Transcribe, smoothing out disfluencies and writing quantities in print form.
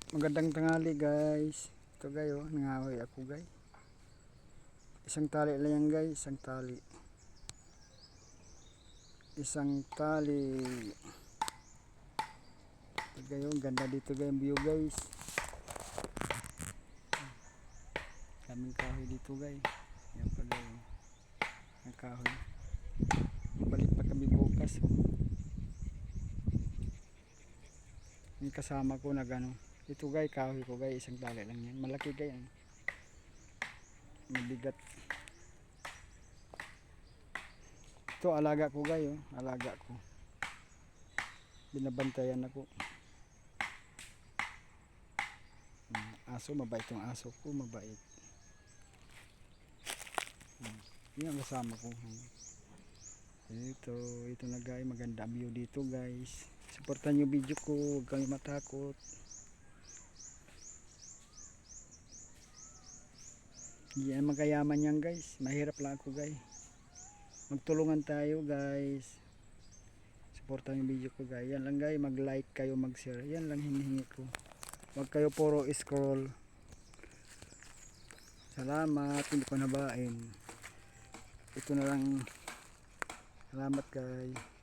Magandang tanghali guys. Ito guys, oh, nangahoy ako guys. Isang tali lang yan guys, isang tali. Isang tali. Ito guys, oh, ganda dito guys, view guys. Kaming kahoy dito guys. Yan pa guys, oh. Ang kahoy. Balik pa kami bukas. Yung kasama ko na gano'n. Ito guys, kahoy ko guys, isang tali lang yan. Malaki guys. Mabigat. Ito alaga ko guys, oh. Alaga ko. Binabantayan ako. Aso, mabait yung aso ko, mabait. Yan ang kasama ko. Ito na guys, maganda view dito guys. Supportan nyo video ko, huwag kayong matakot. Hindi naman kayaman yan guys, mahirap lang ako guys. Magtulungan tayo guys. Supportan nyo video ko guys. Yan lang guys, mag like kayo, mag share. Yan lang hinihingi ko. Huwag kayo puro scroll. Salamat, hindi ko nabain. Ito na lang. Salamat guys.